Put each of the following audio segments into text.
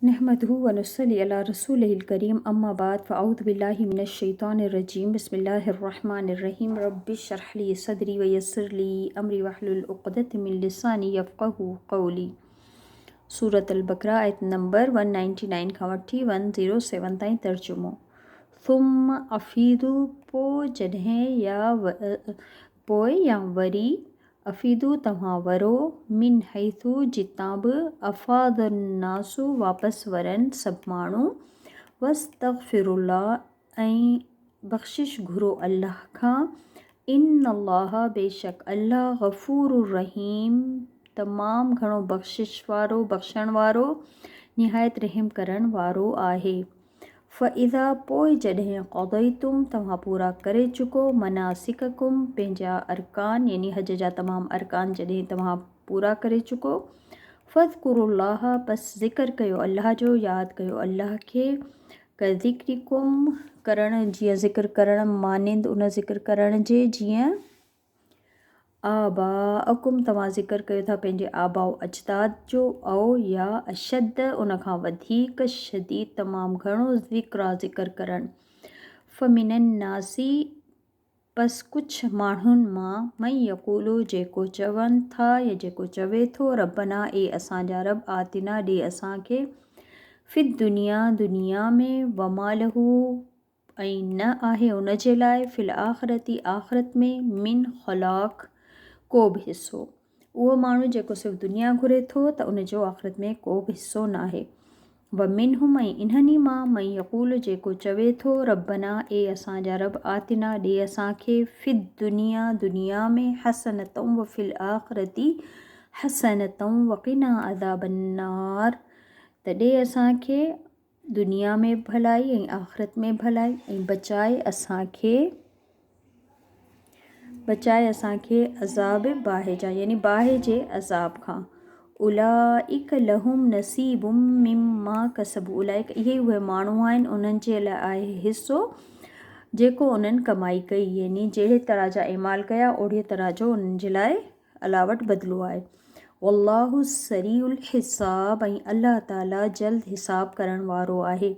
नहमदुहु व नुसल्ली अला रसूलिहिल करीम अम्मा बाद फ़अऊज़ु बिल्लाहि मिनश शैतानिर रजीम बिस्मिल्लाहिर रहमानिर रहीम रब्बिश्रह ली सदरी व यस्सिर ली अमरी वहलुल उक़दतम मिन लिसानी यफ़क़हू क़ौली। सूरत अल-बक़रा आयत नंबर 199 खां वठी 107 ताईं तर्जुमो। थुम्मा अफ़ीदु पोइ या वरी अफ़ीदु तव्हां वरो मिन हैथु जितां बि अफ़ादन्नासु वापसि वरनि सभु माण्हू वस्तग़फ़िरुल्लाह ऐं बख़्शिश घुरो अल्लाह खां इन्नल्लाह बेशक अल्लाह ग़फ़ूरुर रहीम तमामु घणो बख़्शिश वारो बख़्शण वारो निहायत रहम करण वारो आहे। फ़इज़ा पोइ जॾहिं क़ज़यतुम तव्हां पूरा करे चुको मनासिककुम पंहिंजा अरकान यानी हज जा तमामु अरकान जॾहिं तव्हां पूरा करे चुको फ़ज़्कुरुल्लाह बस ज़िक्र कयो अल्लाह जो यादि कयो अल्लाह खे कज़िक्रिकुम करण जीअं ज़िक्र करण मानिंद उन ज़िक्र करण जे जीअं आबाअकुम तव्हां ज़िक्र कयो था पंहिंजे आबाओ अजदाद जो औ या अशद उन खां वधीक शदीद तमामु घणो ज़िक्र करणु फ़मिनन नासी बस कुझु माण्हुनि मां मई यक़ूलु जेको चवनि था या जेको चवे थो रब्बना ए असांजा रब आतिना ॾे असांखे फ़िद दुनिया में वमालहू ऐं न आहे उन जे लाइ फ़िल आख़िरती आख़िरत में मिन ख़लाक़ को बि हिसो। उहो माण्हू जेको सिर्फ़ु दुनिया घुरे थो त उनजो आख़िरत में को बि हिसो न आहे। व मिनहुम ऐं इन्हनि मां मई यक़ूल जेको चवे थो रब्बना ए असांजा रब आतिना ॾे असांखे फ़िद दुनिया में हसनतम व फ़िल आख़िरती हसनतम वक़िना अज़ाबन्नार त ॾे असांखे दुनिया में भलाई ऐं आख़िरत में भलाई ऐं बचाए असांखे अज़ाब बाहि जा यानी बाहि जे अज़ाब खां। उलाइक लहुम नसीबुम मिम्मा कसबु उलाइक इहे उहे माण्हू आहिनि उन्हनि जे लाइ आहे हिसो जेको उन्हनि कमाई कई यानी जहिड़े तरह जा एमाल कया ओड़े तरह जो उन्हनि जे लाइ अलाह वटि बदिलो आहे। वल्लाहु सरीउल हिसाब ऐं अल्लाह ताला जल्द हिसाब करण वारो आहे।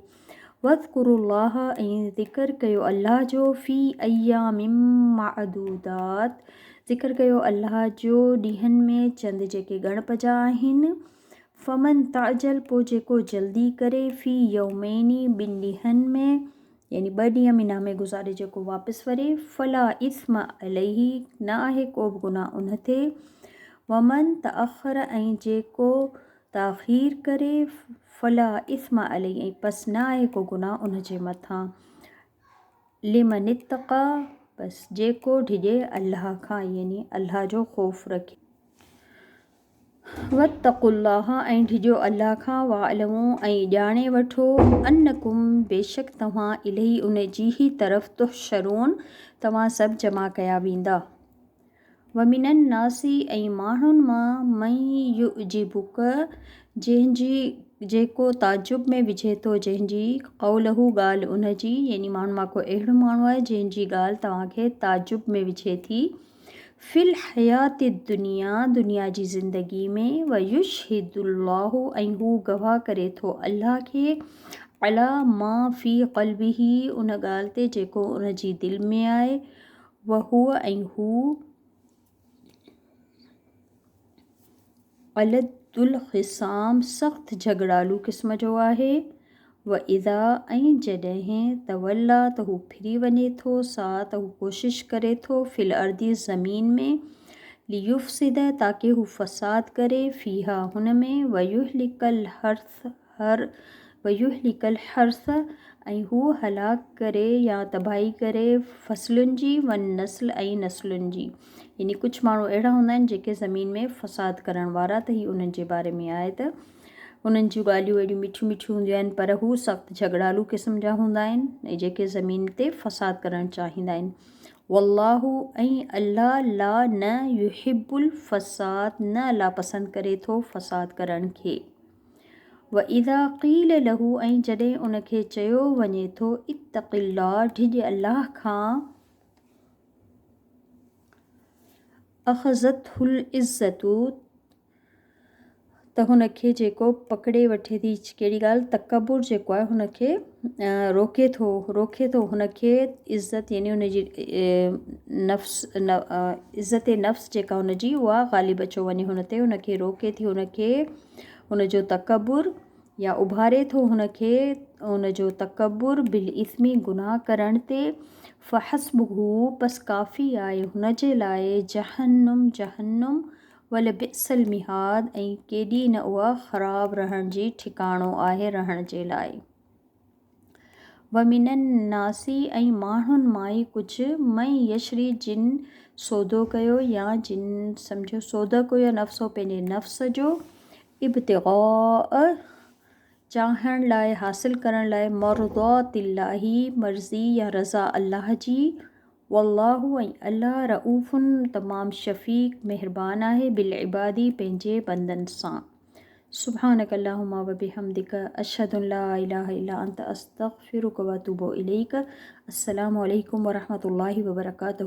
वज़्कुरुल्लाह ऐं ज़िक्र कयो अल्लाह जो फ़ी अय्यामिम माअदूदात ज़िक्र कयो अल्लाह जो ॾींहंनि में चंद जेके ॻणप जा आहिनि। फ़मन ताजल पोइ जेको जल्दी करे फ़ी यौमैनी ॿिनि ॾींहंनि में यानी 2 ॾींहं मीना में गुज़ारे जेको वापसि वरे फ़ला इस्म अलैहि न आहे को बि गुनाह उन ते। वमन तअख़र ऐं जेको ताख़ीर करे फ़ला इस्म अलैहि ऐं पस न आहे को गुनाह उन जे मथां। लिमन इत्तक़ा बस जेको डिॼे अल्लाह खां यानी अल्लाह जो ख़ौफ़ रखे। वत्तक़ुल्लाह ऐं डिॼो अल्लाह खां वाअलमू ऐं ॼाणे वठो अन्नकुम बेशक तव्हां इलही उन जी ही तरफ़ तुहशरून तव्हां सभु जमा कया वेंदा। वमिनन नासी ऐं माण्हुनि मां मई युजिबुक जेको ताजुब में विझे थो जंहिंजी क़ौलहू ॻाल्हि उन जी यानी माण्हुनि मां को अहिड़ो माण्हू आहे जंहिंजी ॻाल्हि तव्हांखे ताजुब में विझे थी फ़िल हयाति दुनिया जी ज़िंदगी में व युशहिदुल्लाहु ऐं हू गवाह करे थो अल्लाह खे अला मां फ़ी क़ल्बिही उन ॻाल्हि ते जेको उन जी दिलि में आहे व हुआ ऐं हू अलदुल ख़िसाम सख़्तु झगड़ालू क़िस्म जो आहे। व इज़ा ऐं जॾहिं तवल्ला त हू फिरी वञे थो सा त हू कोशिश करे थो फ़िल अर्दी ज़मीन में लियुफ़्सिद ताकी हू फ़साद करे फ़ीहा हुन में वयुहलिकल हर्स ऐं हू हलाक करे या तबाही करे फ़सलुनि जी वन नस्ल ऐं नस्लुनि जी यानी कुझु माण्हू अहिड़ा हूंदा आहिनि जेके ज़मीन में फ़साद करण वारा त ही उन्हनि जे बारे में आहे त उन्हनि जूं ॻाल्हियूं एॾियूं मिठियूं मिठियूं हूंदियूं आहिनि पर हू सख़्तु झगड़ालू क़िस्म जा हूंदा आहिनि ऐं जेके ज़मीन ते फ़साद करणु चाहींदा आहिनि। वल्लाहु ऐं अल्लाह ला न युहिब्बुल फ़साद न अल्लाह पसंदि करे थो फ़साद करण खे। व इज़ा क़ील लहू ऐं जॾहिं उनखे चयो वञे थो इत्तक़िल्लाह डिॼ अल्लाह खां अख़ज़तहुल इज़्ज़तु त हुनखे जेको पकिड़े वठे थी कहिड़ी ॻाल्हि, तकबुर जेको आहे हुनखे रोके थो हुनखे इज़त, यानी हुनजी इज़त नफ़्स जेका हुनजी उहा ग़ालिब अचो वञे हुन ते, हुनखे रोके थी, हुनखे हुनजो तकबुर या उभारे थो हुनखे हुनजो तकबुर बिल इस्मी गुनाह करण ते। फ़हस्बुहु बस काफ़ी आहे हुनजे लाइ जहन्नुम वल बिसल मिहाद, ऐं केॾी न उहा ख़राबु रहण जी ठिकाणो आहे रहण जे लाइ। वमिनन नासी, ऐं माण्हुनि मां ई कुझु, मई यशरी जिन सौदो कयो, या जिन सम्झो सौदो कयो नफ़्सो पंहिंजे नफ़्स जो, इब्तिग़ाअ चाहण लाइ, हासिल करण लाइ, मर्ज़ातिल्लाही मर्ज़ी या रज़ा अल्लाह जी, वल्लाहु ऐं अल्लाह रऊफ़ुन तमामु शफ़ीक़ महिरबान आहे, बिल इबादी पंहिंजे बंदनि सां। सुब्हानक अल्लाहुम्मा व बिहम्दिक अशहदु अन ला इलाहा इल्ला अंत अस्तग़फिरुक व अतूबु इलैक। अस्सलामु अलैकुम व रहमतुल्लाहि व बरकातुहू।